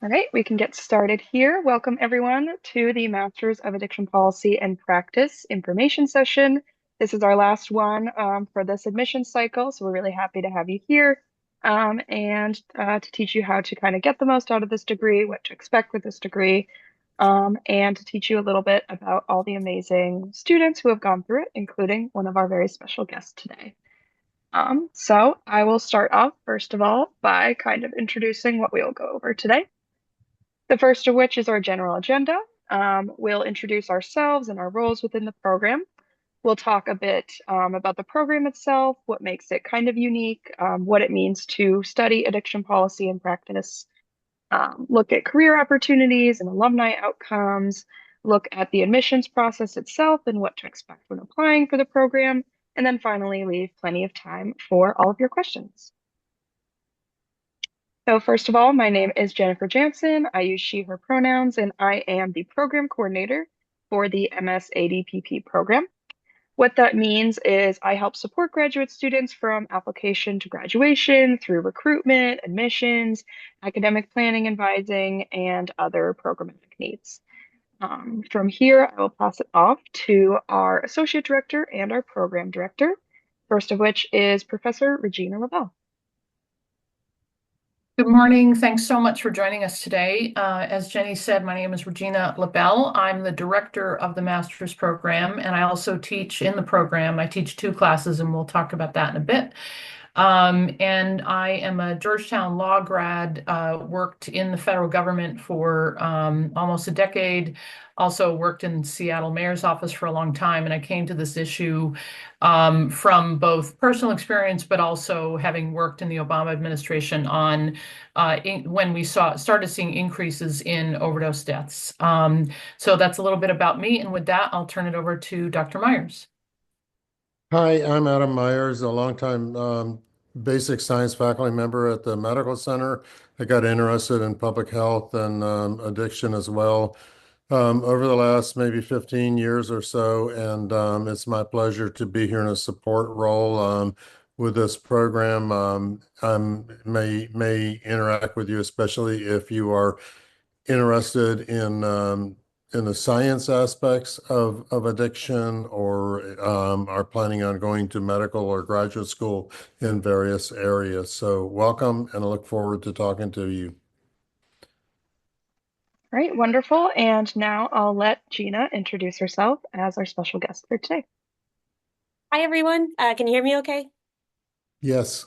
All right, we can get started here. Welcome everyone to the Masters of Addiction Policy and Practice information session. This is our last one for this admission cycle, so we're really happy to have you here and to teach you how to kind of get the most out of this degree, what to expect with this degree, and to teach you a little bit about all the amazing students who have gone through it, including one of our very special guests today. So I will start off, first of all, by kind of introducing what we'll go over today. The first of which is our general agenda. We'll introduce ourselves and our roles within the program. We'll talk a bit about the program itself, what makes it kind of unique, what it means to study addiction policy and practice, look at career opportunities and alumni outcomes, look at the admissions process itself and what to expect when applying for the program, and then finally leave plenty of time for all of your questions. So first of all, my name is Jennifer Jansen. I use she, her pronouns, and I am the program coordinator for the MS-ADPP program. What that means is I help support graduate students from application to graduation through recruitment, admissions, academic planning, advising, and other programmatic needs. From here, I will pass it off to our associate director and our program director, first of which is Professor Regina Lavelle. Good morning. Thanks so much for joining us today. As Jenny said, my name is Regina Labelle. I'm the director of the master's program, and I also teach in the program. I teach 2 classes, and we'll talk about that in a bit. And I am a Georgetown law grad, worked in the federal government for almost a decade, also worked in Seattle mayor's office for a long time. And I came to this issue from both personal experience, but also having worked in the Obama administration on when we started seeing increases in overdose deaths. So that's a little bit about me. And with that, I'll turn it over to Dr. Myers. Hi, I'm Adam Myers, a longtime basic science faculty member at the Medical Center. I got interested in public health and addiction as well over the last maybe 15 years or so, and it's my pleasure to be here in a support role with this program. I may interact with you, especially if you are interested in the science aspects of addiction or are planning on going to medical or graduate school in various areas. So welcome, and I look forward to talking to you. All right, wonderful. And now I'll let Gina introduce herself as our special guest for today. Hi, everyone. Can you hear me okay? Yes.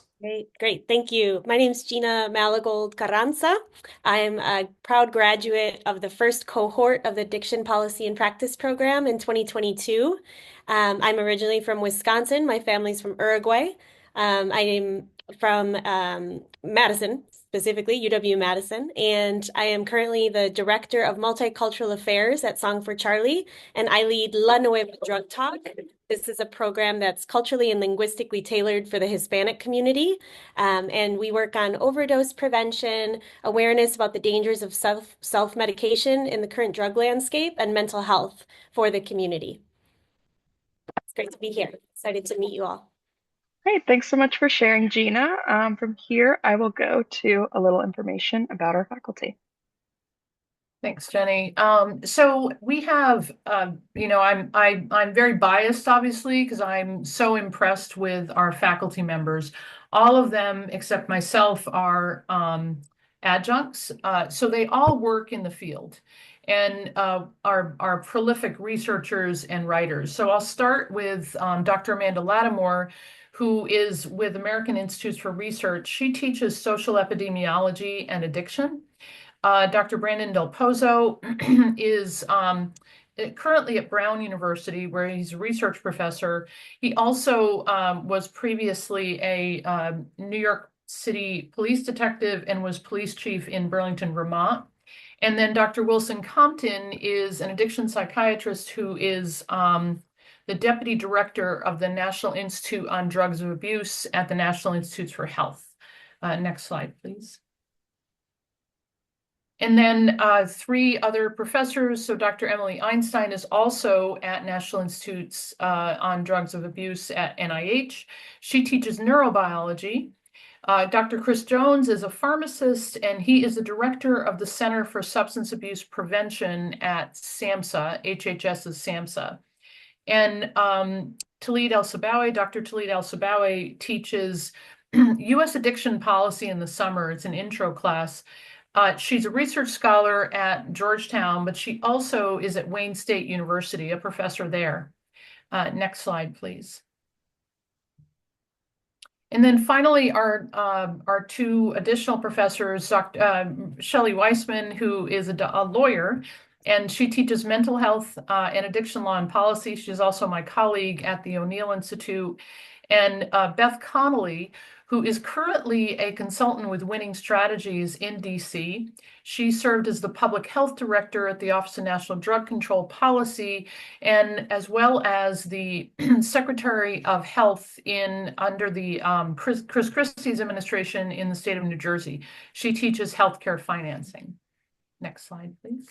Great. Thank you. My name is Gina Malagold Carranza. I'm a proud graduate of the first cohort of the Addiction Policy and Practice program in 2022. I'm originally from Wisconsin. My family's from Uruguay. I am from Madison, specifically UW-Madison, and I am currently the Director of Multicultural Affairs at Song for Charlie, and I lead La Nueva Drug Talk. This is a program that's culturally and linguistically tailored for the Hispanic community, and we work on overdose prevention, awareness about the dangers of self-medication in the current drug landscape, and mental health for the community. It's great to be here. Excited to meet you all. Great, thanks so much for sharing, Gina. From here, I will go to a little information about our faculty. Thanks, Jenny. So we have, I'm very biased, obviously, because I'm so impressed with our faculty members. All of them, except myself, are adjuncts. So they all work in the field and are prolific researchers and writers. So I'll start with Dr. Amanda Lattimore, who is with American Institutes for Research. She teaches social epidemiology and addiction. Dr. Brandon Del Pozo is currently at Brown University, where he's a research professor. He also was previously a New York City police detective and was police chief in Burlington, Vermont. And then Dr. Wilson Compton is an addiction psychiatrist who is the deputy director of the National Institute on Drugs of Abuse at the National Institutes for Health. Next slide, please. And then 3 other professors. So Dr. Emily Einstein is also at National Institutes on Drugs of Abuse at NIH. She teaches neurobiology. Dr. Chris Jones is a pharmacist, and he is the director of the Center for Substance Abuse Prevention at SAMHSA, HHS's SAMHSA. And Talid El-Sabawy, Dr. Talid El-Sabawy teaches U.S. addiction policy in the summer. It's an intro class. She's a research scholar at Georgetown, but she also is at Wayne State University, a professor there. Next slide, please. And then finally, our two additional professors, Shelley Weissman, who is a lawyer, and she teaches mental health and addiction law and policy. She's also my colleague at the O'Neill Institute. And Beth Connolly, who is currently a consultant with Winning Strategies in DC. She served as the public health director at the Office of National Drug Control Policy, and as well as the Secretary of Health under the Chris Christie's administration in the state of New Jersey. She teaches healthcare financing. Next slide, please.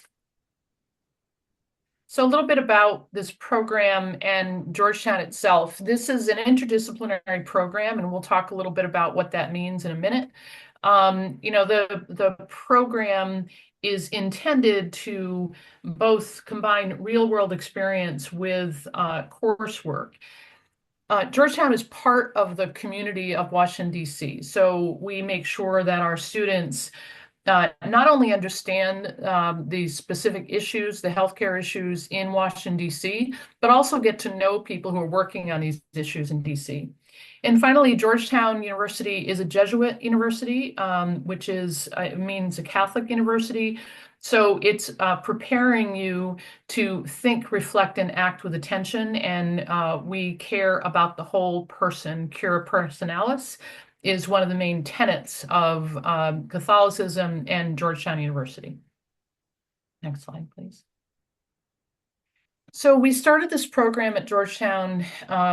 So a little bit about this program and Georgetown itself. This is an interdisciplinary program, and we'll talk a little bit about what that means in a minute. The program is intended to both combine real-world experience with coursework. Georgetown is part of the community of Washington, D.C., so we make sure that our students not only understand the specific issues, the healthcare issues in Washington, D.C., but also get to know people who are working on these issues in D.C. And finally, Georgetown University is a Jesuit university, which means a Catholic university. So it's preparing you to think, reflect, and act with attention. And we care about the whole person. Cura Personalis is one of the main tenets of Catholicism and Georgetown University. Next slide, please. So we started this program at Georgetown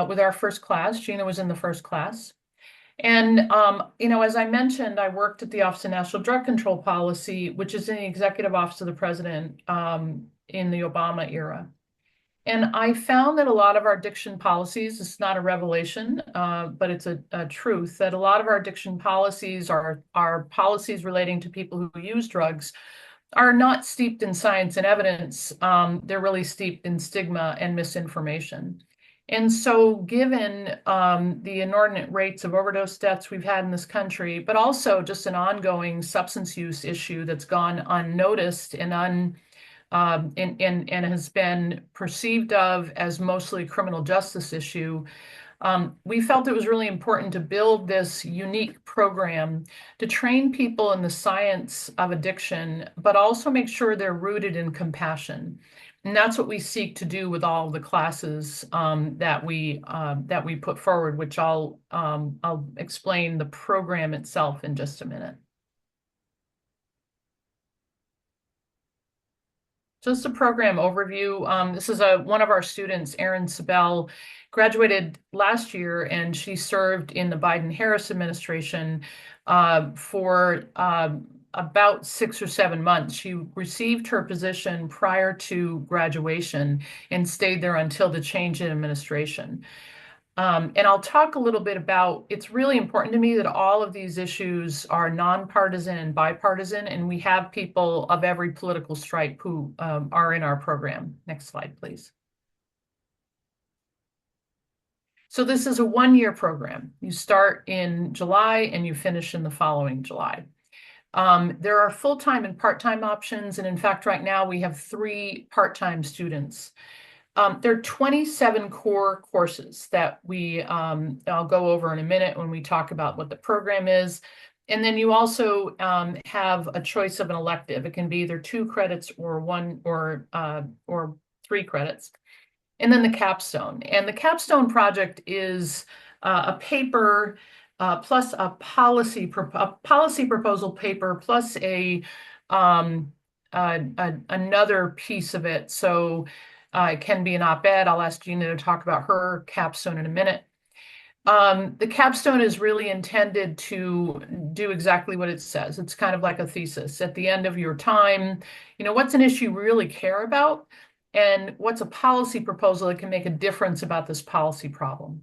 with our first class. Gina was in the first class. And, as I mentioned, I worked at the Office of National Drug Control Policy, which is in the Executive Office of the President in the Obama era. And I found that a lot of our addiction policies, it's not a revelation, but it's a truth, that a lot of our addiction policies are policies relating to people who use drugs are not steeped in science and evidence. They're really steeped in stigma and misinformation. And so given the inordinate rates of overdose deaths we've had in this country, but also just an ongoing substance use issue that's gone unnoticed and has been perceived of as mostly a criminal justice issue, we felt it was really important to build this unique program to train people in the science of addiction, but also make sure they're rooted in compassion. And that's what we seek to do with all the classes that we put forward, which I'll explain the program itself in just a minute. Just a program overview. This is one of our students, Erin Sabel, graduated last year, and she served in the Biden-Harris administration for about 6 or 7 months. She received her position prior to graduation and stayed there until the change in administration. And I'll talk a little bit about, it's really important to me that all of these issues are nonpartisan and bipartisan, and we have people of every political stripe who are in our program. Next slide, please. So this is a one-year program. You start in July and you finish in the following July. There are full-time and part-time options, and in fact, right now we have 3 part-time students. There are 27 core courses that I'll go over in a minute when we talk about what the program is. And then you also have a choice of an elective. It can be either 2 credits or 1 or 3 credits. And then the capstone. And the capstone project is a paper plus a policy proposal paper plus another piece of it. So it can be an op-ed. I'll ask Gina to talk about her capstone in a minute. The capstone is really intended to do exactly what it says. It's kind of like a thesis. At the end of your time, what's an issue you really care about? And what's a policy proposal that can make a difference about this policy problem?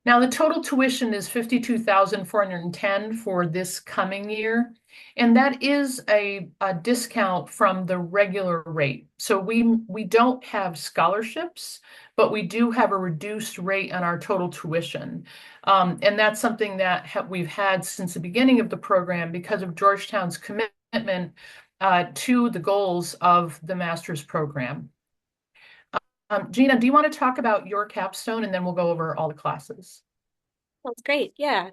Now, the total tuition is $52,410 for this coming year, and that is a discount from the regular rate. So we don't have scholarships, but we do have a reduced rate on our total tuition. And that's something that we've had since the beginning of the program because of Georgetown's commitment to the goals of the master's program. Gina, do you want to talk about your capstone, and then we'll go over all the classes? That's great. Yeah.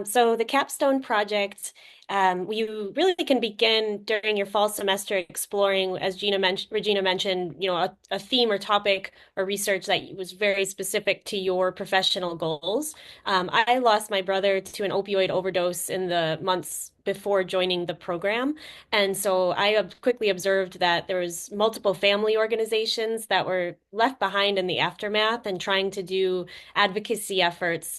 So the capstone project, you really can begin during your fall semester exploring, as Regina mentioned, a theme or topic or research that was very specific to your professional goals. I lost my brother to an opioid overdose in the months before joining the program. And so I quickly observed that there was multiple family organizations that were left behind in the aftermath and trying to do advocacy efforts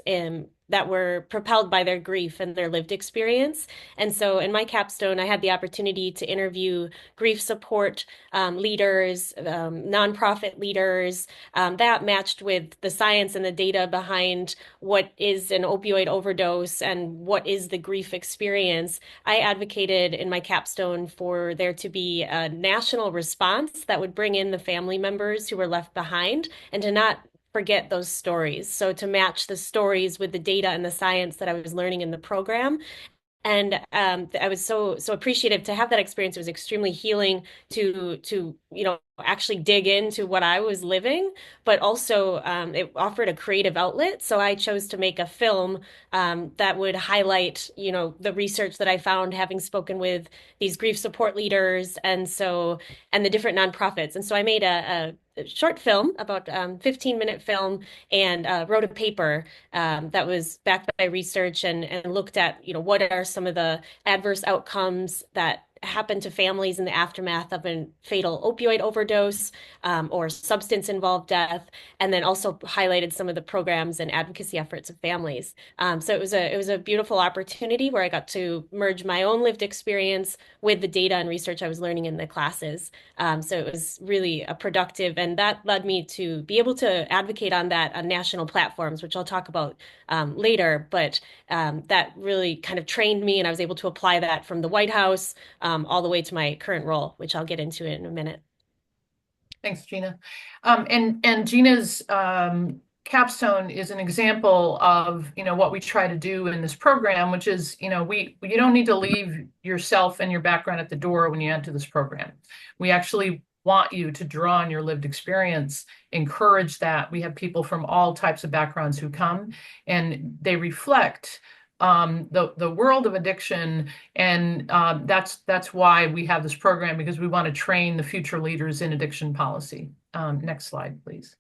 that were propelled by their grief and their lived experience. And so in my capstone, I had the opportunity to interview grief support leaders, nonprofit leaders, that matched with the science and the data behind what is an opioid overdose and what is the grief experience. I advocated in my capstone for there to be a national response that would bring in the family members who were left behind and to not forget those stories. So to match the stories with the data and the science that I was learning in the program. And I was so appreciative to have that experience. It was extremely healing to actually dig into what I was living, but also it offered a creative outlet. So I chose to make a film that would highlight the research that I found having spoken with these grief support leaders and the different nonprofits. And so I made a short film, about 15-minute film, and wrote a paper that was backed by research and looked at, what are some of the adverse outcomes that happen to families in the aftermath of a fatal opioid overdose or substance-involved death, and then also highlighted some of the programs and advocacy efforts of families. So it was a beautiful opportunity where I got to merge my own lived experience with the data and research I was learning in the classes. So it was really a productive, and that led me to be able to advocate on that on national platforms, which I'll talk about later. But that really kind of trained me, and I was able to apply that from the White House all the way to my current role, which I'll get into in a minute. Thanks, Gina. And Gina's capstone is an example of what we try to do in this program, which is you don't need to leave yourself and your background at the door when you enter this program. We actually want you to draw on your lived experience, encourage that. We have people from all types of backgrounds who come, and they reflect the world of addiction, and that's why we have this program, because we want to train the future leaders in addiction policy. Next slide, please.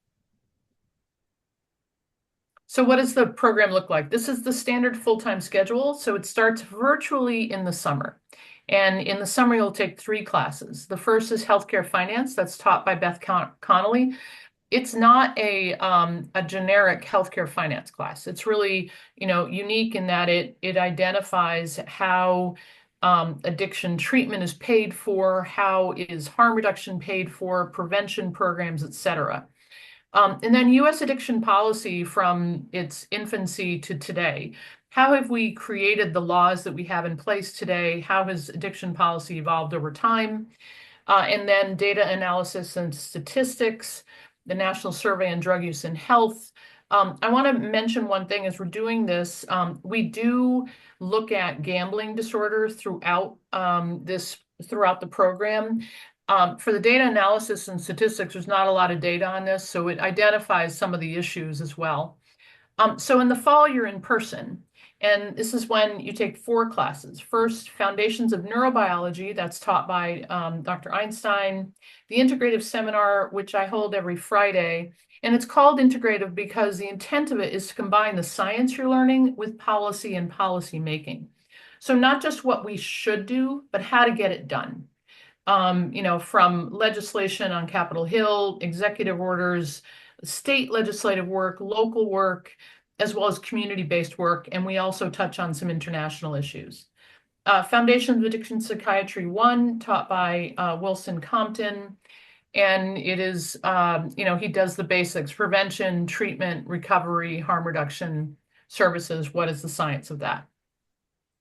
So what does the program look like? This is the standard full-time schedule. So it starts virtually in the summer. And in the summer, you'll take 3 classes. The first is healthcare finance. That's taught by Beth Connolly. It's not a generic healthcare finance class. It's really, unique in that it identifies how addiction treatment is paid for, how is harm reduction paid for, prevention programs, et cetera. And then U.S. addiction policy from its infancy to today. How have we created the laws that we have in place today? How has addiction policy evolved over time? And then data analysis and statistics, the National Survey on Drug Use and Health. I want to mention one thing as we're doing this. We do look at gambling disorders throughout the program. For the data analysis and statistics, there's not a lot of data on this, so it identifies some of the issues as well. So in the fall, you're in person, and this is when you take 4 classes. First, Foundations of Neurobiology, that's taught by Dr. Einstein. The Integrative Seminar, which I hold every Friday, and it's called integrative because the intent of it is to combine the science you're learning with policy and policy making. So not just what we should do, but how to get it done. From legislation on Capitol Hill, executive orders, state legislative work, local work, as well as community-based work. And we also touch on some international issues. Foundations of Addiction Psychiatry 1, taught by Wilson Compton. And it is, he does the basics: prevention, treatment, recovery, harm reduction services. What is the science of that?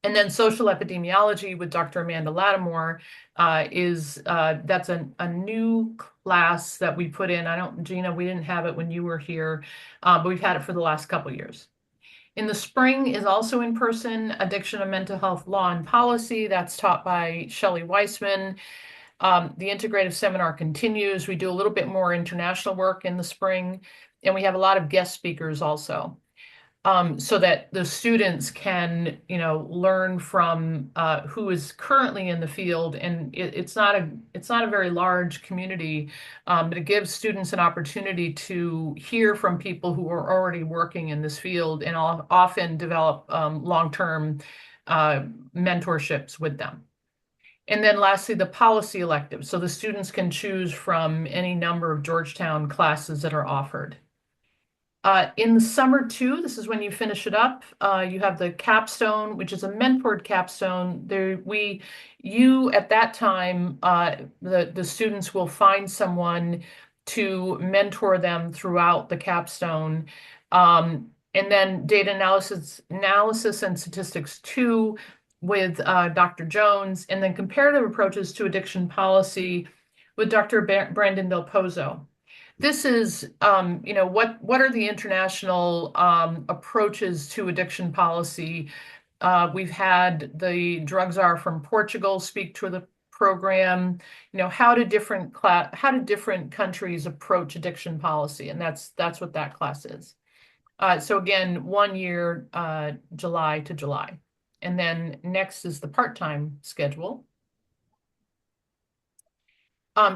And then social epidemiology with Dr. Amanda Lattimore that's a new class that we put in. Gina, we didn't have it when you were here, but we've had it for the last couple years. In the spring is also in person, addiction and mental health law and policy. That's taught by Shelley Weissman. The integrative seminar continues. We do a little bit more international work in the spring, and we have a lot of guest speakers also, so that the students can, learn from who is currently in the field. And it's not a very large community, but it gives students an opportunity to hear from people who are already working in this field and often develop long-term mentorships with them. And then lastly, the policy elective. So the students can choose from any number of Georgetown classes that are offered. In the summer too, this is when you finish it up. You have the capstone, which is a mentored capstone. You at that time, the students will find someone to mentor them throughout the capstone. And then data analysis and statistics 2 with Dr. Jones, and then comparative approaches to addiction policy with Dr. Brandon Del Pozo. This is, what are the international approaches to addiction policy? We've had the drug czar from Portugal speak to the program. How do different countries approach addiction policy? And that's what that class is. So again, 1 year, July to July. And then next is the part-time schedule.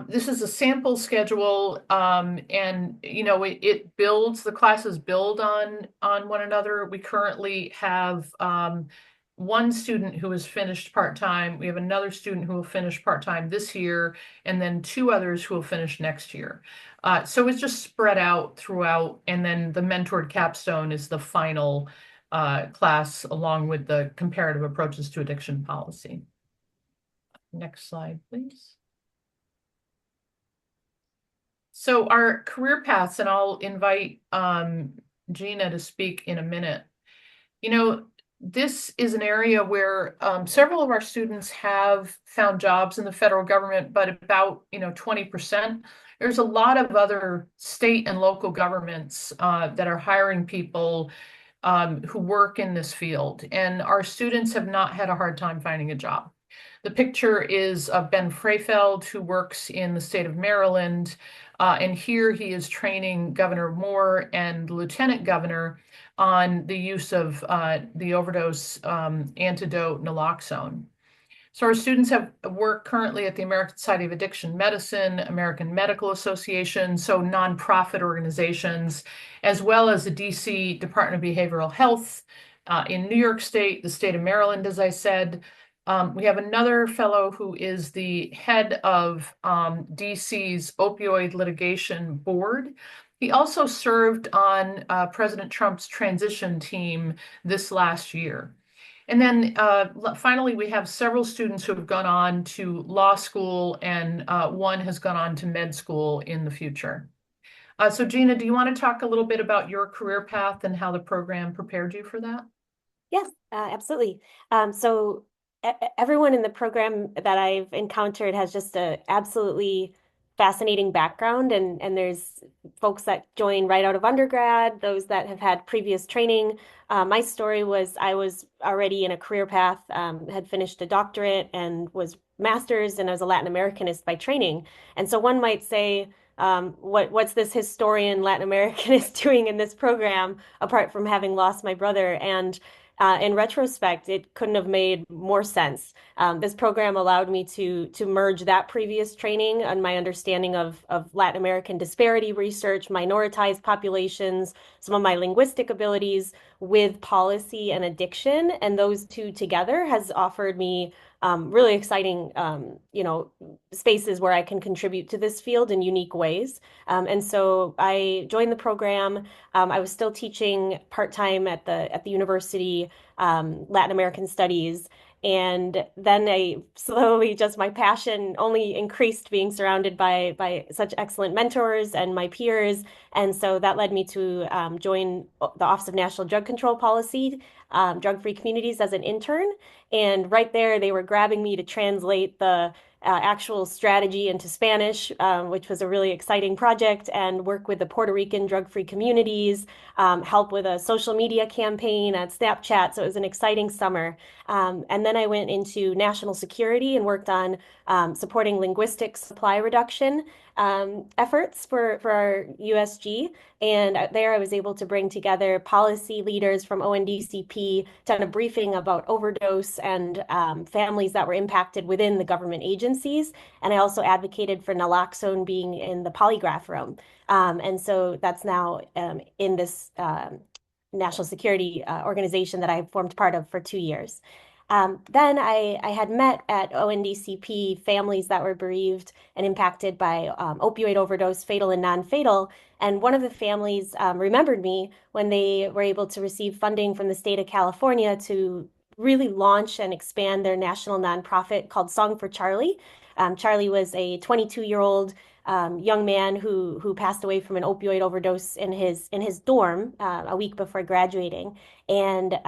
This is a sample schedule, and it builds, the classes build on one another. We currently have one student who has finished part-time. We have another student who will finish part-time this year, and then 2 others who will finish next year. So it's just spread out throughout, and then the mentored capstone is the final class, along with the comparative approaches to addiction policy. Next slide, please. So our career paths, and I'll invite Gina to speak in a minute. This is an area where several of our students have found jobs in the federal government, but about 20%. There's a lot of other state and local governments that are hiring people who work in this field, and our students have not had a hard time finding a job. The picture is of Ben Freyfeld, who works in the state of Maryland, and here he is training Governor Moore and Lieutenant Governor on the use of the overdose antidote naloxone. So our students have work currently at the American Society of Addiction Medicine, American Medical Association, so nonprofit organizations, as well as the DC Department of Behavioral Health in New York State, the state of Maryland, as I said. We have another fellow who is the head of DC's opioid litigation board. He also served on President Trump's transition team this last year. And then finally, we have several students who have gone on to law school, and one has gone on to med school in the future. So Gina, do you want to talk a little bit about your career path and how the program prepared you for that? Yes, absolutely. So everyone in the program that I've encountered has just an absolutely fascinating background, and there's folks that join right out of undergrad, those that have had previous training. My story was I was already in a career path, had finished a doctorate and was master's, and I was a Latin Americanist by training. And so one might say, what's this historian Latin Americanist doing in this program apart from having lost my brother? And in retrospect, it couldn't have made more sense. This program allowed me to merge that previous training and my understanding of Latin American disparity research, minoritized populations, some of my linguistic abilities with policy and addiction. And those two together has offered me really exciting, spaces where I can contribute to this field in unique ways. And so I joined the program. I was still teaching part-time at the university, Latin American Studies. And then I slowly just my passion only increased being surrounded by such excellent mentors and my peers. And so that led me to join the Office of National Drug Control Policy, Drug-Free Communities as an intern. And right there, they were grabbing me to translate the actual strategy into Spanish, which was a really exciting project, and work with the Puerto Rican drug-free communities, help with a social media campaign at Snapchat. So it was an exciting summer. And then I went into national security and worked on supporting linguistic supply reduction efforts for our USG. And there I was able to bring together policy leaders from ONDCP, done a briefing about overdose and families that were impacted within the government agencies. And I also advocated for naloxone being in the polygraph room. And so that's now in this national security organization that I formed part of for 2 years. Then I had met at ONDCP families that were bereaved and impacted by opioid overdose, fatal and non-fatal. And one of the families remembered me when they were able to receive funding from the state of California to really launch and expand their national nonprofit called Song for Charlie. Charlie was a 22-year-old young man who passed away from an opioid overdose in his dorm a week before graduating. And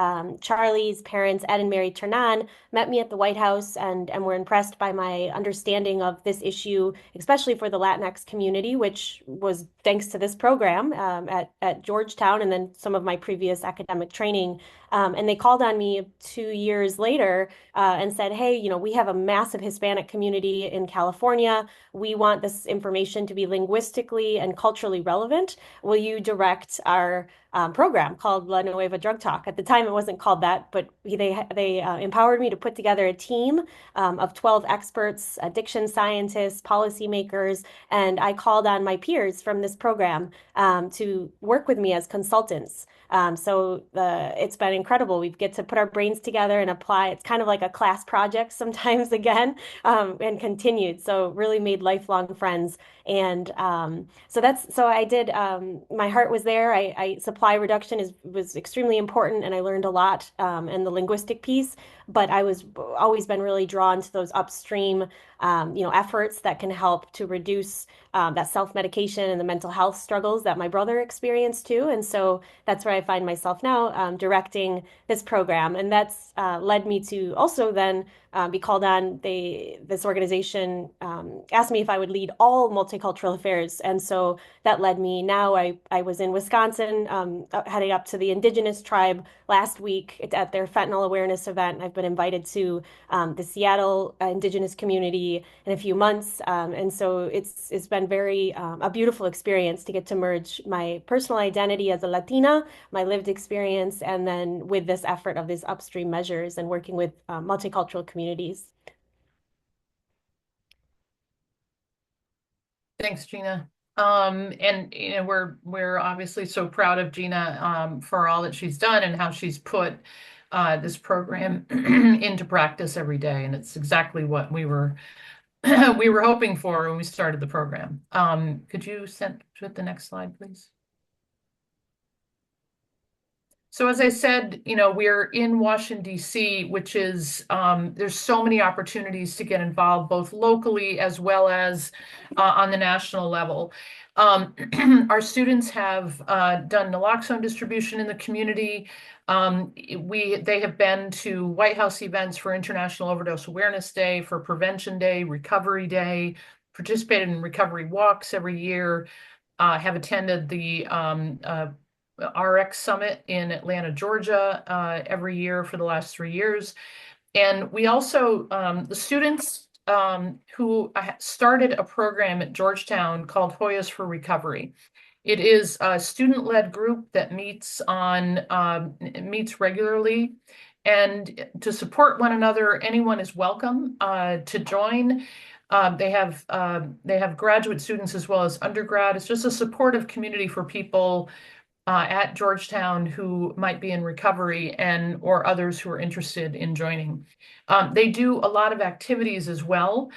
Charlie's parents, Ed and Mary Ternan, met me at the White House and were impressed by my understanding of this issue, especially for the Latinx community, which was thanks to this program at Georgetown and then some of my previous academic training. And they called on me 2 years later and said, hey, we have a massive Hispanic community in California. We want this information to be linguistically and culturally relevant. Will you direct our program called La Nueva Drug Talk? At the time, it wasn't called that, but they empowered me to put together a team of 12 experts, addiction scientists, policymakers, and I called on my peers from this program to work with me as consultants. So it's been incredible. We get to put our brains together and apply. It's kind of like a class project sometimes again, and continued. So really made lifelong friends. And so I did. My heart was there. Supply reduction was extremely important, and I learned a lot. And the linguistic piece, but I was always been really drawn to those upstream, efforts that can help to reduce that self-medication and the mental health struggles that my brother experienced too. And so that's where I find myself now, directing this program, and that's led me to also then be called on. This organization asked me if I would lead all multicultural affairs, and so that led me. Now I was in Wisconsin, heading up to the Indigenous tribe last week at their fentanyl awareness event. I've been invited to the Seattle Indigenous community in a few months, and so it's been very a beautiful experience to get to merge my personal identity as a Latina, my lived experience, and then with this effort of these upstream measures and working with multicultural communities. Thanks, Gina. And we're obviously so proud of Gina for all that she's done and how she's put this program into practice every day. And it's exactly what we were hoping for when we started the program. Could you send to the next slide, please? So as I said, we're in Washington, D.C., which is, there's so many opportunities to get involved, both locally as well as on the national level. Our students have done naloxone distribution in the community. They have been to White House events for International Overdose Awareness Day, for Prevention Day, Recovery Day, participated in recovery walks every year, have attended the RX Summit in Atlanta, Georgia, every year for the last 3 years. And we also, the students who started a program at Georgetown called Hoyas for Recovery. It is a student-led group that meets regularly, and to support one another, anyone is welcome to join. They have graduate students as well as undergrad. It's just a supportive community for people at Georgetown who might be in recovery or others who are interested in joining. They do a lot of activities as well.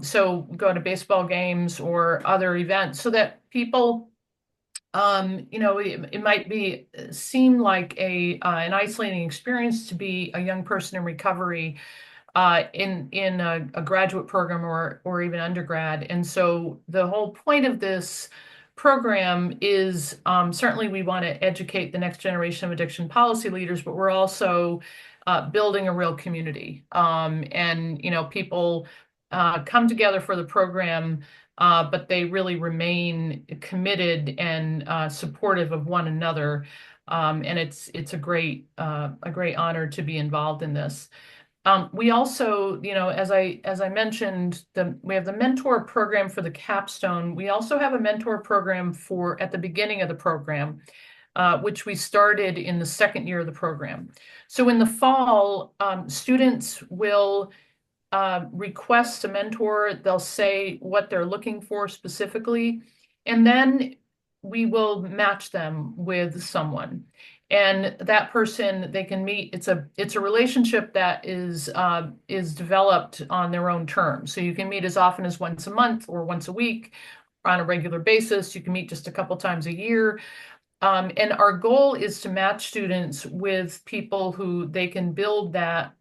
So go to baseball games or other events so that people You know, it might be seem like an isolating experience to be a young person in recovery in a graduate program or even undergrad. And so the whole point of this program is certainly we want to educate the next generation of addiction policy leaders, but we're also building a real community. And you know, people come together for the program, but they really remain committed and supportive of one another. And it's a great honor to be involved in this. We also, you know, as I mentioned, we have the mentor program for the capstone. We also have a mentor program for at the beginning of the program, which we started in the second year of the program. So in the fall, students will request a mentor. They'll say what they're looking for specifically, and then we will match them with someone. And that person they can meet. It's a relationship that is developed on their own terms. So you can meet as often as once a month or once a week on a regular basis. You can meet just a couple times a year. And our goal is to match students with people who they can build that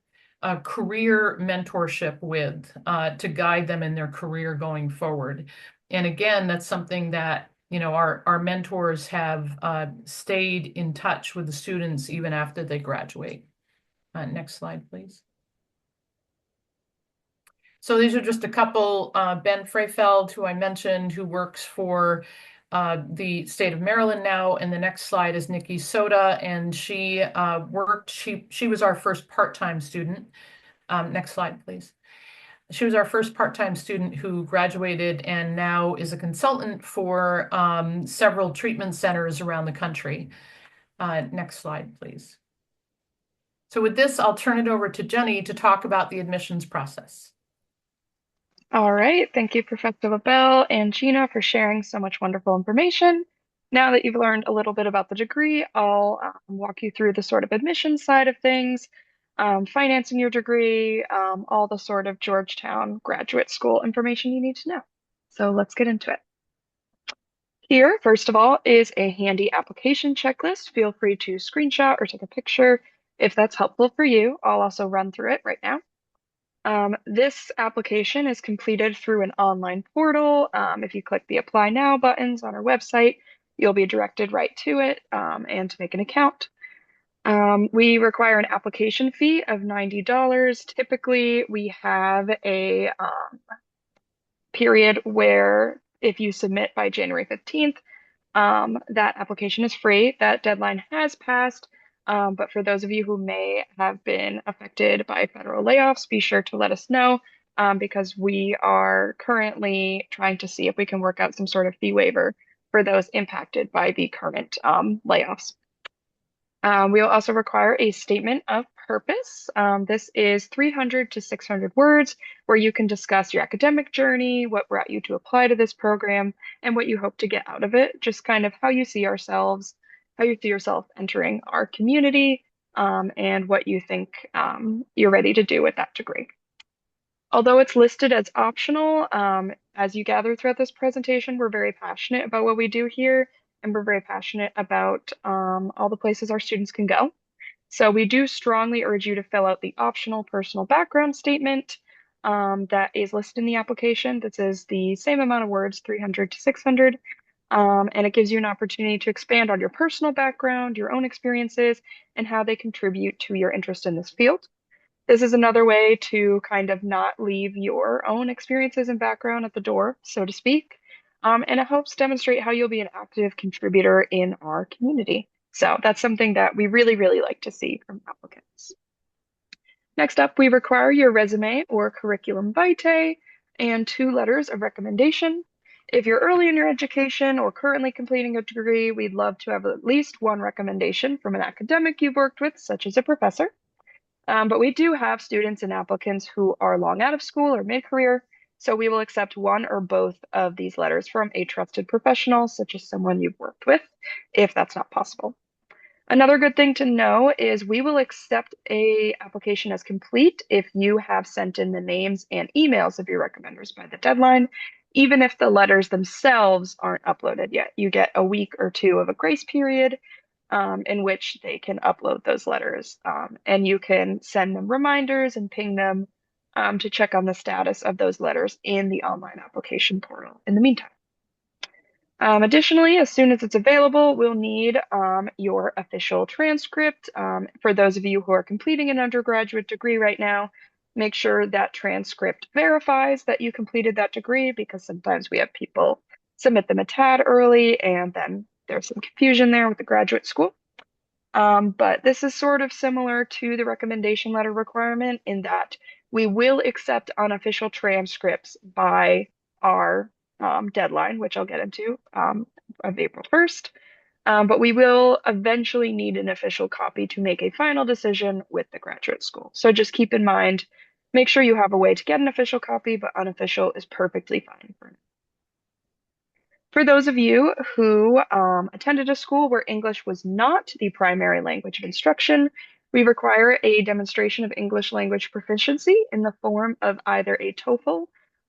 career mentorship with to guide them in their career going forward. And again, that's something that, you know, our mentors have stayed in touch with the students even after they graduate. Next slide, please. So these are just a couple, Ben Freyfeld, who I mentioned, who works for the state of Maryland now. And the next slide is Nikki Soda, and she was our first part-time student. Next slide, please. She was our first part-time student who graduated and now is a consultant for several treatment centers around the country. Next slide, please. So with this, I'll turn it over to Jenny to talk about the admissions process. All right. Thank you, Professor LaBelle and Gina, for sharing so much wonderful information. Now that you've learned a little bit about the degree, I'll walk you through the sort of admission side of things, financing your degree, all the sort of Georgetown graduate school information you need to know. So let's get into it. Here, first of all, is a handy application checklist. Feel free to screenshot or take a picture if that's helpful for you. I'll also run through it right now. This application is completed through an online portal. If you click the Apply Now buttons on our website, you'll be directed right to it and to make an account. We require an application fee of $90. Typically, we have a period where if you submit by January 15th, that application is free. That deadline has passed. But for those of you who may have been affected by federal layoffs, be sure to let us know because we are currently trying to see if we can work out some sort of fee waiver for those impacted by the current layoffs. We will also require a statement of purpose. This is 300 to 600 words where you can discuss your academic journey, what brought you to apply to this program, and what you hope to get out of it, just kind of how you see yourself entering our community, and what you think you're ready to do with that degree. Although it's listed as optional, as you gather throughout this presentation, we're very passionate about what we do here, and we're very passionate about all the places our students can go. So we do strongly urge you to fill out the optional personal background statement that is listed in the application. This is the same amount of words, 300 to 600. And it gives you an opportunity to expand on your personal background, your own experiences, and how they contribute to your interest in this field. This is another way to kind of not leave your own experiences and background at the door, so to speak. And it helps demonstrate how you'll be an active contributor in our community. So that's something that we really, really like to see from applicants. Next up, we require your resume or curriculum vitae and 2 letters of recommendation. If you're early in your education or currently completing a degree, we'd love to have at least 1 recommendation from an academic you've worked with, such as a professor. But we do have students and applicants who are long out of school or mid-career, so we will accept 1 or both of these letters from a trusted professional, such as someone you've worked with, if that's not possible. Another good thing to know is we will accept an application as complete if you have sent in the names and emails of your recommenders by the deadline. even if the letters themselves aren't uploaded yet. You get a week or two of a grace period in which they can upload those letters. And you can send them reminders and ping them to check on the status of those letters in the online application portal in the meantime. Additionally, as soon as it's available, we'll need your official transcript. For those of you who are completing an undergraduate degree right now, make sure that transcript verifies that you completed that degree, because sometimes we have people submit them a tad early and then there's some confusion there with the graduate school. But this is sort of similar to the recommendation letter requirement in that we will accept unofficial transcripts by our deadline, which I'll get into, of April 1st. But we will eventually need an official copy to make a final decision with the graduate school. So just keep in mind, make sure you have a way to get an official copy, but unofficial is perfectly fine for now. For those of you who attended a school where English was not the primary language of instruction, we require a demonstration of English language proficiency in the form of either a TOEFL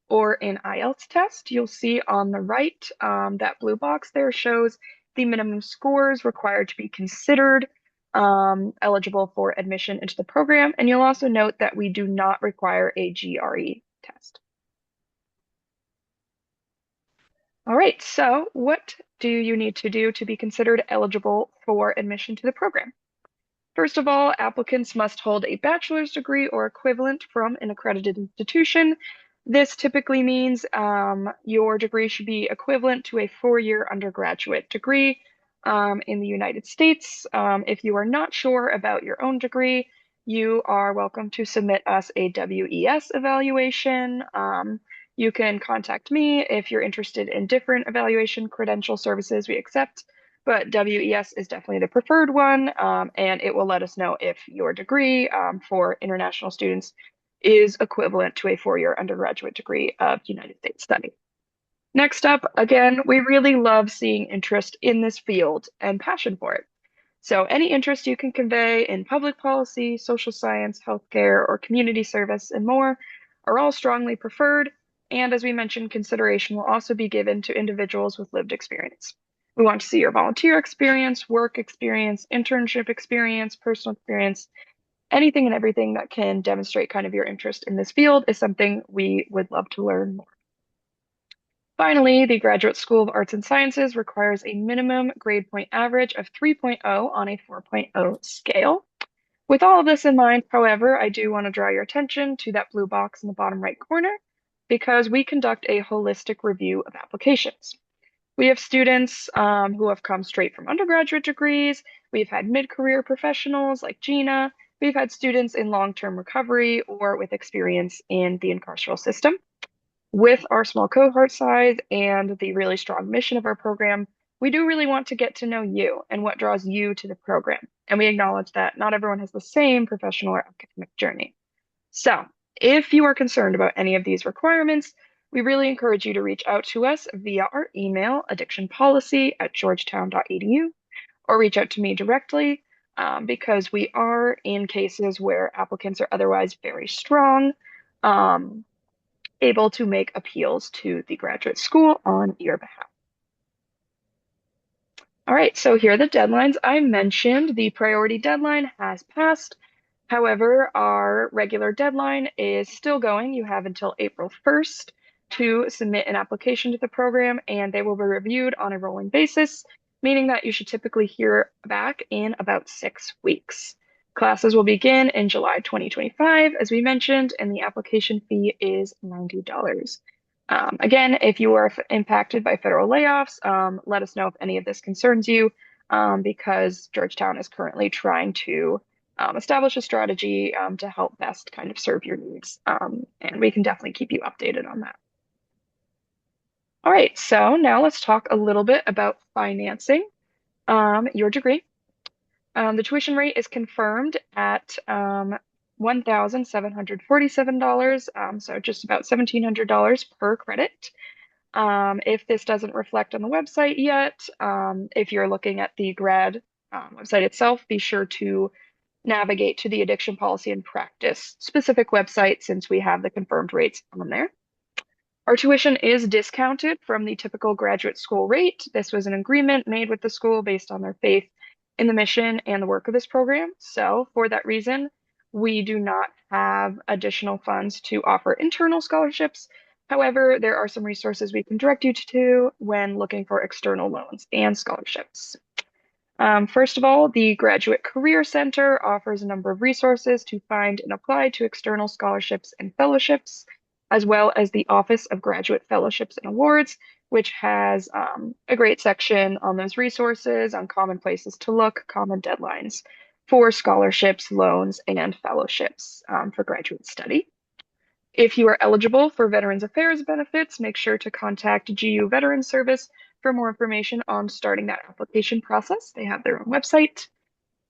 or an IELTS test. You'll see on the right, that blue box there shows the minimum scores required to be considered eligible for admission into the program. And you'll also note that we do not require a GRE test. All right, so what do you need to do to be considered eligible for admission to the program? First of all, applicants must hold a bachelor's degree or equivalent from an accredited institution. This typically means your degree should be equivalent to a 4-year undergraduate degree in the United States. If you are not sure about your own degree, you are welcome to submit us a WES evaluation. You can contact me if you're interested in different evaluation credential services we accept, but WES is definitely the preferred one, and it will let us know if your degree for international students is equivalent to a 4-year undergraduate degree of United States study. Next up, again, we really love seeing interest in this field and passion for it. So any interest you can convey in public policy, social science, healthcare, or community service, and more are all strongly preferred. And as we mentioned, consideration will also be given to individuals with lived experience. We want to see your volunteer experience, work experience, internship experience, personal experience. Anything and everything that can demonstrate kind of your interest in this field is something we would love to learn more. Finally, the Graduate School of Arts and Sciences requires a minimum grade point average of 3.0 on a 4.0 scale. With all of this in mind, however, I do want to draw your attention to that blue box in the bottom right corner, because we conduct a holistic review of applications. We have students who have come straight from undergraduate degrees. We've had mid-career professionals like Gina. We've had students in long-term recovery or with experience in the incarceral system. With our small cohort size and the really strong mission of our program, we do really want to get to know you and what draws you to the program. And we acknowledge that not everyone has the same professional or academic journey. So if you are concerned about any of these requirements, we really encourage you to reach out to us via our email, addictionpolicy@georgetown.edu, or reach out to me directly, because we are in cases where applicants are otherwise very strong, able to make appeals to the graduate school on your behalf. All right, so here are the deadlines. I mentioned the priority deadline has passed. However, our regular deadline is still going. You have until April 1st to submit an application to the program, and they will be reviewed on a rolling basis, meaning that you should typically hear back in about 6 weeks. Classes will begin in July 2025, as we mentioned, and the application fee is $90. Again, if you are impacted by federal layoffs, let us know if any of this concerns you, because Georgetown is currently trying to establish a strategy to help best kind of serve your needs. And we can definitely keep you updated on that. All right, so now let's talk a little bit about financing your degree. The tuition rate is confirmed at $1,747, so just about $1,700 per credit. If this doesn't reflect on the website yet, if you're looking at the grad website itself, be sure to navigate to the Addiction Policy and Practice specific website, since we have the confirmed rates on there. Our tuition is discounted from the typical graduate school rate. This was an agreement made with the school based on their faith in the mission and the work of this program. So, for that reason, we do not have additional funds to offer internal scholarships. However, there are some resources we can direct you to when looking for external loans and scholarships. First of all, the Graduate Career Center offers a number of resources to find and apply to external scholarships and fellowships, as well as the Office of Graduate Fellowships and Awards, which has a great section on those resources, on common places to look, common deadlines for scholarships, loans, and fellowships for graduate study. If you are eligible for Veterans Affairs benefits, make sure to contact GU Veterans Service for more information on starting that application process. They have their own website.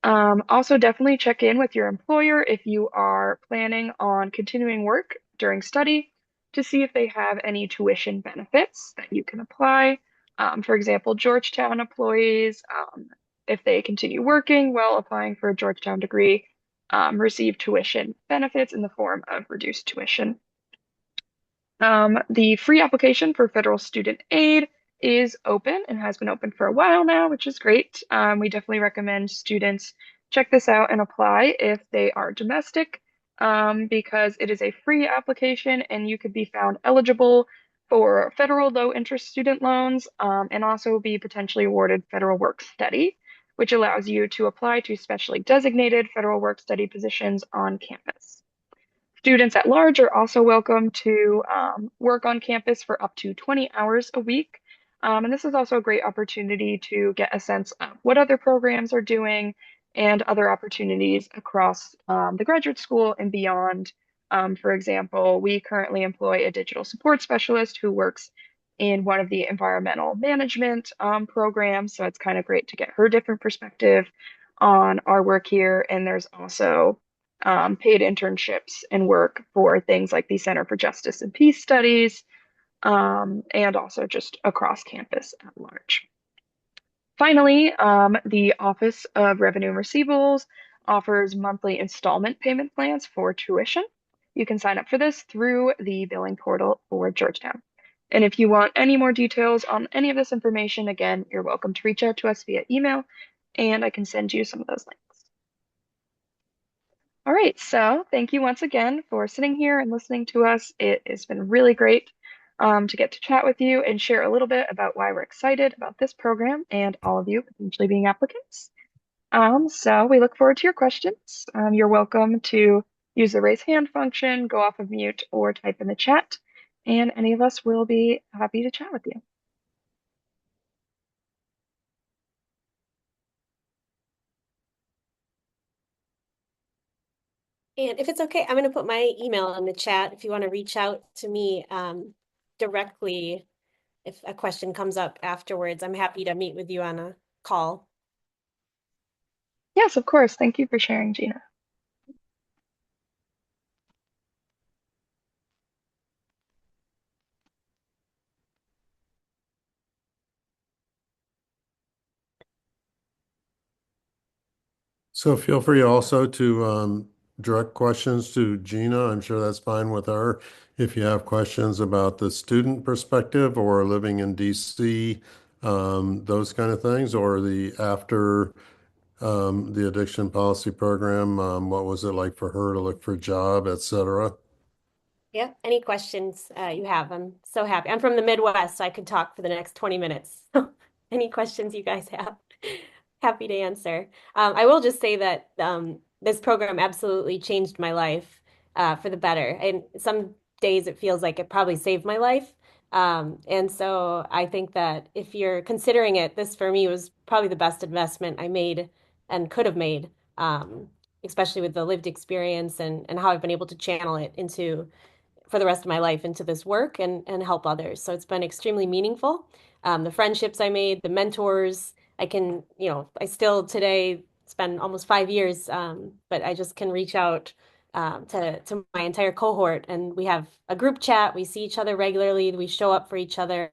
Also, definitely check in with your employer if you are planning on continuing work during study to see if they have any tuition benefits that you can apply. For example, Georgetown employees, if they continue working while applying for a Georgetown degree, receive tuition benefits in the form of reduced tuition. The free application for federal student aid is open and has been open for a while now, which is great. We definitely recommend students check this out and apply if they are domestic, because it is a free application and you could be found eligible for federal low interest student loans, and also be potentially awarded federal work study, which allows you to apply to specially designated federal work study positions on campus. Students at large are also welcome to work on campus for up to 20 hours a week. And this is also a great opportunity to get a sense of what other programs are doing and other opportunities across the graduate school and beyond. For example, we currently employ a digital support specialist who works in one of the environmental management programs. So it's kind of great to get her different perspective on our work here. And there's also paid internships and work for things like the Center for Justice and Peace Studies, and also just across campus at large. Finally, the Office of Revenue and Receivables offers monthly installment payment plans for tuition. You can sign up for this through the billing portal for Georgetown. And if you want any more details on any of this information, again, you're welcome to reach out to us via email, and I can send you some of those links. All right, so thank you once again for sitting here and listening to us. It has been really great to get to chat with you and share a little bit about why we're excited about this program and all of you potentially being applicants. So we look forward to your questions. You're welcome to use the raise hand function, go off of mute, or type in the chat, and any of us will be happy to chat with you. And if it's okay, I'm going to put my email in the chat if you want to reach out to me directly if a question comes up afterwards. I'm happy to meet with you on a call. Yes, of course. Thank you for sharing, Gina. So feel free also to direct questions to Gina. I'm sure that's fine with her. If you have questions about the student perspective or living in DC, those kind of things, or the after the addiction policy program, what was it like for her to look for a job, etc. Yeah, any questions you have, I'm so happy. I'm from the Midwest, so I could talk for the next 20 minutes. Any questions you guys have, happy to answer. I will just say that this program absolutely changed my life for the better. And some days it feels like it probably saved my life. And so I think that if you're considering it, this for me was probably the best investment I made and could have made, especially with the lived experience and how I've been able to channel it into for the rest of my life into this work and help others. So it's been extremely meaningful. The friendships I made, the mentors, I can, I still today spend almost 5 years, but I just can reach out to my entire cohort, and we have a group chat. We see each other regularly. We show up for each other,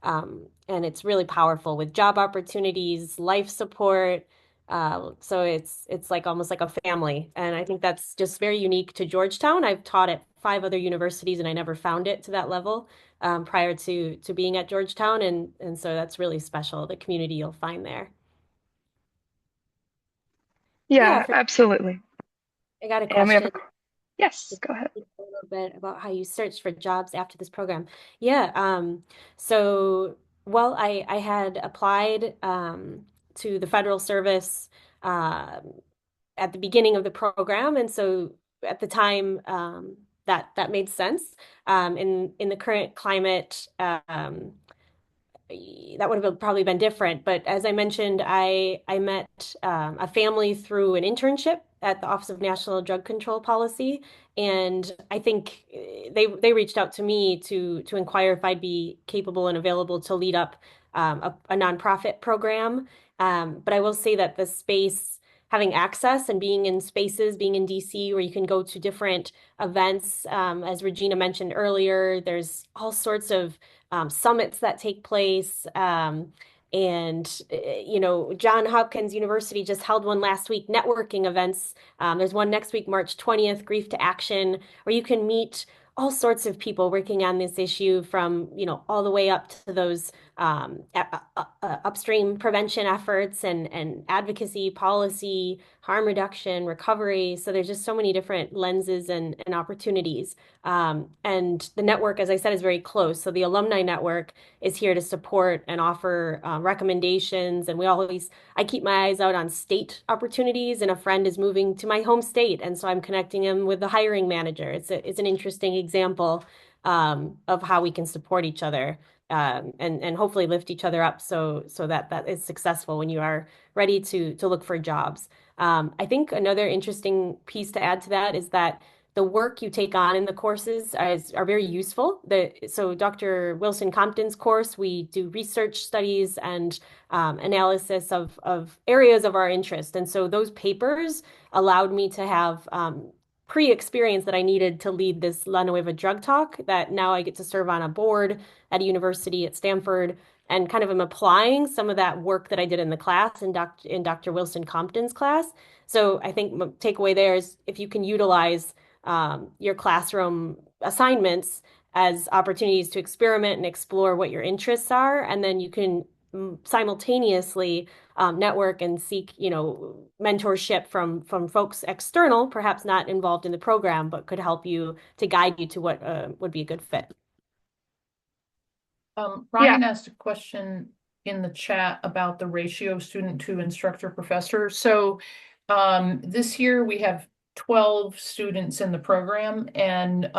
and it's really powerful with job opportunities, life support, So it's like almost like a family. And I think that's just very unique to Georgetown. I've taught at 5 other universities and I never found it to that level prior to being at Georgetown. And so that's really special, the community you'll find there. Yeah, absolutely. I got a And we have question. yes, go ahead. A little bit about how you searched for jobs after this program. Yeah, so well, I had applied to the federal service at the beginning of the program, and so at the time that made sense. In the current climate, that would have probably been different. But as I mentioned, I met a family through an internship at the Office of National Drug Control Policy, and I think they reached out to me to inquire if I'd be capable and available to lead up a nonprofit program. But I will say that the space, having access and being in spaces, being in DC where you can go to different events, as Regina mentioned earlier, there's all sorts of summits that take place. And, you know, Johns Hopkins University just held one last week, networking events. There's one next week, March 20th, Grief to Action, where you can meet all sorts of people working on this issue from, you know, all the way up to those upstream prevention efforts and advocacy, policy, harm reduction, recovery. So there's just so many different lenses and opportunities. And the network, as I said, is very close. So the alumni network is here to support and offer recommendations. And I keep my eyes out on state opportunities, and a friend is moving to my home state. And so I'm connecting him with the hiring manager. It's an interesting example of how we can support each other and hopefully lift each other up so that is successful when you are ready to look for jobs. I think another interesting piece to add to that is that the work you take on in the courses are very useful. So Dr. Wilson Compton's course, we do research studies and analysis of areas of our interest. And so those papers allowed me to have pre-experience that I needed to lead this La Nueva Drug Talk, that now I get to serve on a board at a university at Stanford, and kind of am applying some of that work that I did in the class in Dr. Wilson Compton's class. So I think my takeaway there is if you can utilize your classroom assignments as opportunities to experiment and explore what your interests are, and then you can simultaneously network and seek, you know, mentorship from folks external, perhaps not involved in the program, but could help you to guide you to what would be a good fit. Ryan asked a question in the chat about the ratio of student to instructor professor. So this year we have 12 students in the program, and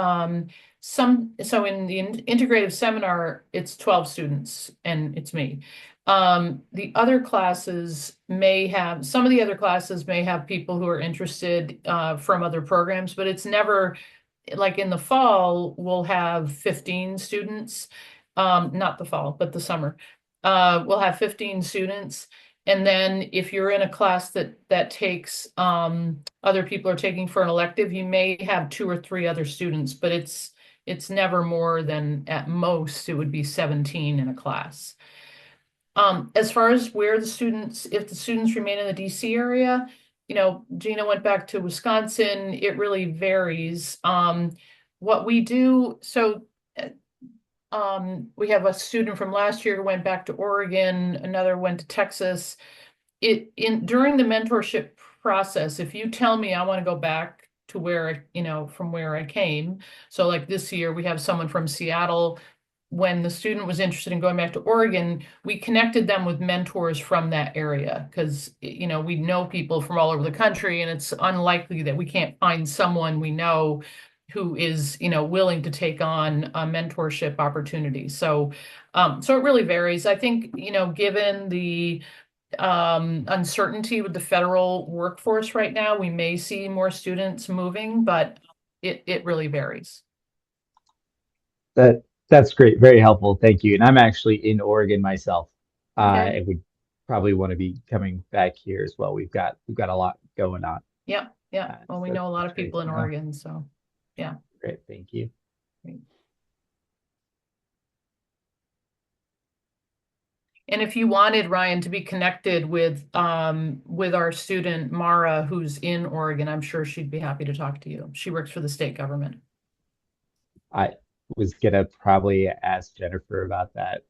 so in the integrative seminar, it's 12 students and it's me. The other classes some of the other classes may have people who are interested from other programs, but it's never like in the fall, we'll have 15 students. Not the fall, but the summer. We'll have 15 students. And then if you're in a class that takes other people are taking for an elective, you may have 2 or 3 other students, but it's never more than, at most, it would be 17 in a class. As far as if the students remain in the DC area, you know, Gina went back to Wisconsin, it really varies. What we do, so we have a student from last year who went back to Oregon, another went to Texas. During the mentorship process, if you tell me I want to go back to from where I came, so like this year we have someone from Seattle. When the student was interested in going back to Oregon, we connected them with mentors from that area because, you know, we know people from all over the country, and it's unlikely that we can't find someone we know who is, you know, willing to take on a mentorship opportunity. So it really varies. I think, you know, given the uncertainty with the federal workforce right now, we may see more students moving, but it really varies. That's great. Very helpful. Thank you. And I'm actually in Oregon myself. Okay. I would probably want to be coming back here as well. We've got a lot going on. Yeah. Well, we know a lot of people in Oregon, so yeah. Great. Thank you. Great. And if you wanted Ryan to be connected with our student Mara, who's in Oregon, I'm sure she'd be happy to talk to you. She works for the state government. I was gonna probably ask Jennifer about that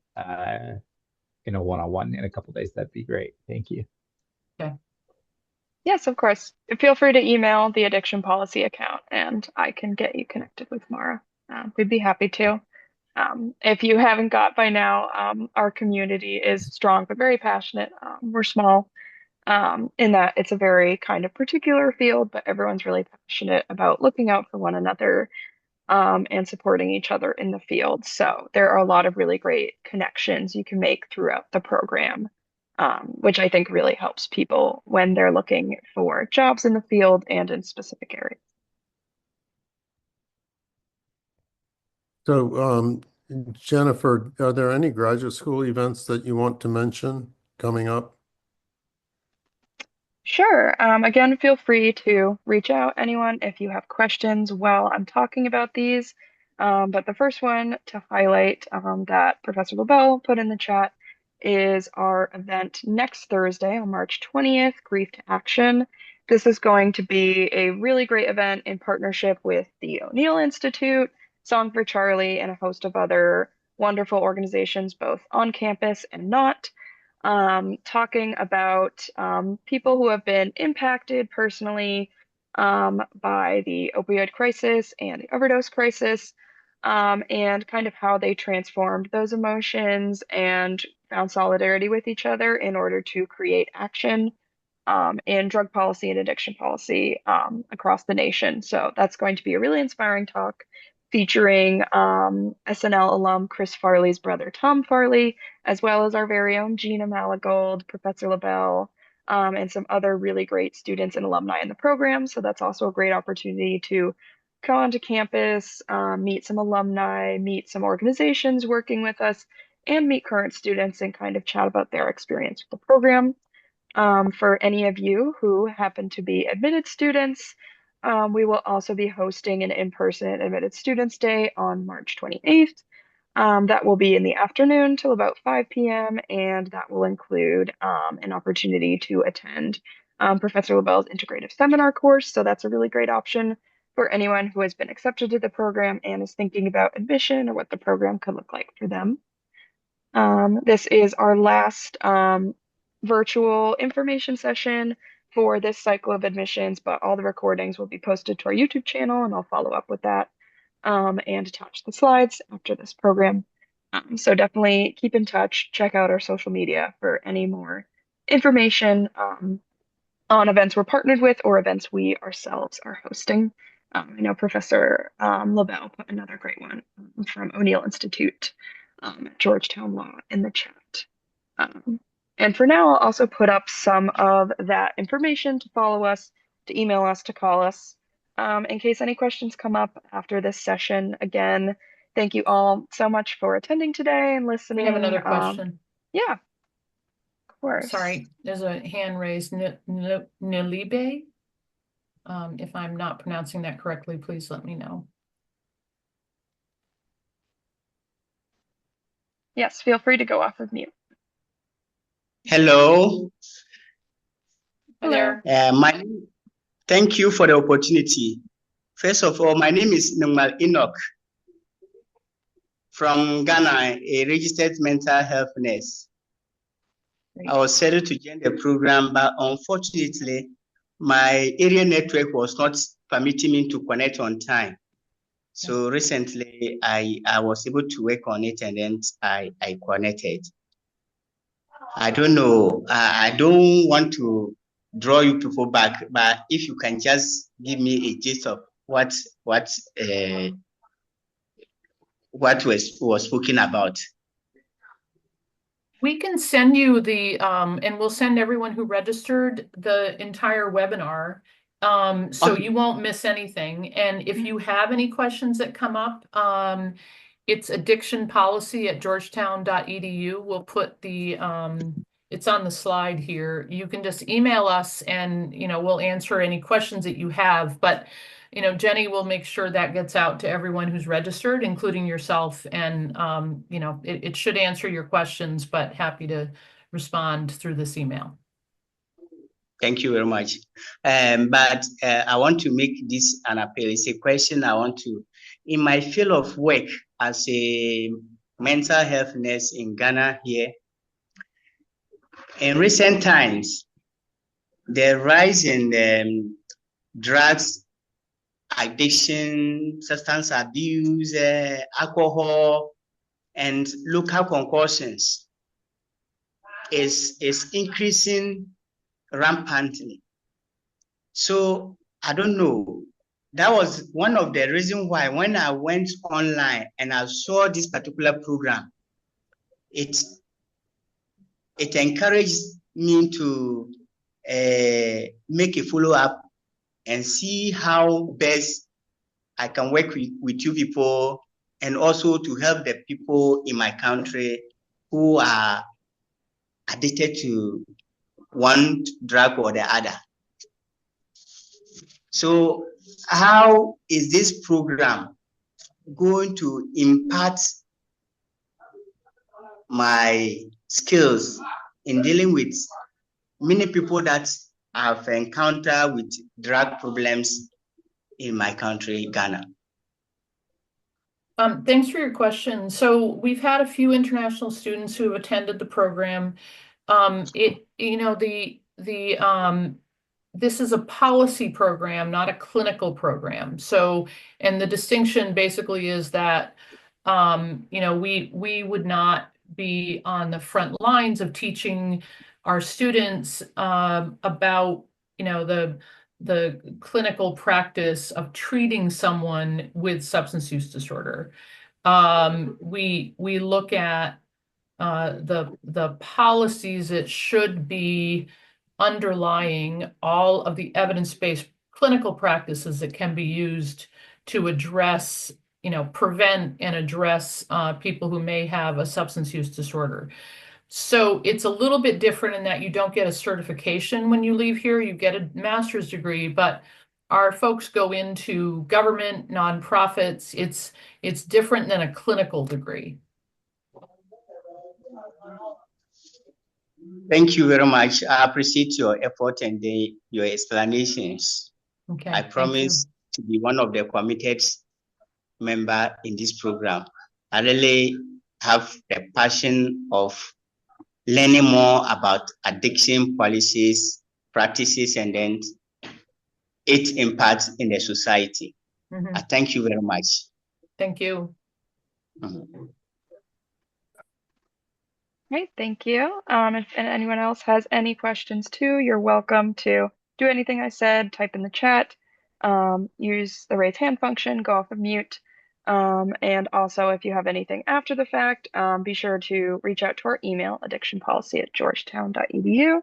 in a one-on-one in a couple days. That'd be great. Thank you. Okay. Yes, of course. Feel free to email the addiction policy account and I can get you connected with Mara. We'd be happy to. If you haven't got by now, our community is strong but very passionate. We're small in that it's a very kind of particular field, but everyone's really passionate about looking out for one another and supporting each other in the field. So there are a lot of really great connections you can make throughout the program, which I think really helps people when they're looking for jobs in the field and in specific areas. So, Jennifer, are there any graduate school events that you want to mention coming up? Sure. Again, feel free to reach out, anyone, if you have questions while I'm talking about these. But the first one to highlight that Professor LaBelle put in the chat is our event next Thursday on March 20th, Grief to Action. This is going to be a really great event in partnership with the O'Neill Institute, Song for Charlie, and a host of other wonderful organizations, both on campus and not. Talking about people who have been impacted personally by the opioid crisis and the overdose crisis, and kind of how they transformed those emotions and found solidarity with each other in order to create action in drug policy and addiction policy across the nation. So that's going to be a really inspiring talk featuring SNL alum Chris Farley's brother Tom Farley, as well as our very own Gina Malagold, Professor LaBelle, and some other really great students and alumni in the program. So that's also a great opportunity to come onto campus, meet some alumni, meet some organizations working with us, and meet current students and kind of chat about their experience with the program. For any of you who happen to be admitted students, we will also be hosting an in-person Admitted Students Day on March 28th. That will be in the afternoon till about 5 p.m. and that will include an opportunity to attend Professor LaBelle's integrative seminar course. So that's a really great option for anyone who has been accepted to the program and is thinking about admission or what the program could look like for them. This is our last virtual information session for this cycle of admissions, but all the recordings will be posted to our YouTube channel and I'll follow up with that and attach the slides after this program. So definitely keep in touch, check out our social media for any more information on events we're partnered with or events we ourselves are hosting. I know Professor LaBelle put another great one from O'Neill Institute at Georgetown Law in the chat. And for now, I'll also put up some of that information to follow us, to email us, to call us, in case any questions come up after this session. Again, thank you all so much for attending today and listening. We have another question. Yeah, of course. Sorry, there's a hand raised. Nilibe. If I'm not pronouncing that correctly, please let me know. Yes, feel free to go off of mute. Hello. Hi there. Thank you for the opportunity. First of all, my name is Nungmal Enoch from Ghana, a registered mental health nurse. Great. I was scheduled to join the program, but unfortunately, my area network was not permitting me to connect on time. So recently, I was able to work on it and then I connected. I don't know. I don't want to draw you people back, but if you can just give me a gist of what was spoken about. We can send you the and we'll send everyone who registered the entire webinar. So Okay. you won't miss anything. And if you have any questions that come up, it's addictionpolicy@georgetown.edu. We'll put the it's on the slide here. You can just email us and, we'll answer any questions that you have. But, Jenny will make sure that gets out to everyone who's registered, including yourself. And, it should answer your questions, but happy to respond through this email. Thank you very much. But I want to make this an appeal. It's a question I want to, in my field of work as a mental health nurse in Ghana here, in recent times, the rise in drugs, addiction, substance abuse, alcohol, and local concussions is increasing rampantly. So I don't know. That was one of the reasons why when I went online and I saw this particular program, it encouraged me to make a follow-up and see how best I can work with you people, and also to help the people in my country who are addicted to one drug or the other. So how is this program going to impact my skills in dealing with many people that I've encountered with drug problems in my country, Ghana? Thanks for your question. So we've had a few international students who have attended the program. This is a policy program, not a clinical program. So, and the distinction basically is that, we would not be on the front lines of teaching our students about, the clinical practice of treating someone with substance use disorder. We look at the policies that should be underlying all of the evidence-based clinical practices that can be used to address, prevent and address people who may have a substance use disorder. So it's a little bit different in that you don't get a certification when you leave here, you get a master's degree, but our folks go into government, nonprofits. It's different than a clinical degree. Thank you very much. I appreciate your effort and your explanations. Okay. I promise to be one of the committed members in this program. I really have the passion of learning more about addiction policies, practices, and then its impact in the society. Mm-hmm. I thank you very much. Thank you. Mm-hmm. Great, thank you. If anyone else has any questions too, you're welcome to do anything I said, type in the chat, use the raise hand function, go off of mute. And also, if you have anything after the fact, be sure to reach out to our email, addictionpolicy@georgetown.edu.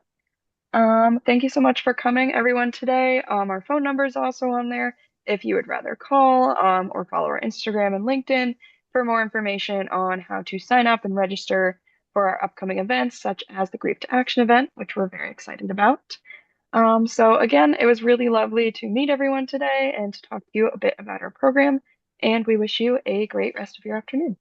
Thank you so much for coming, everyone, today. Our phone number is also on there if you would rather call or follow our Instagram and LinkedIn for more information on how to sign up and register for our upcoming events, such as the Grief to Action event, which we're very excited about. So again, it was really lovely to meet everyone today and to talk to you a bit about our program, and we wish you a great rest of your afternoon.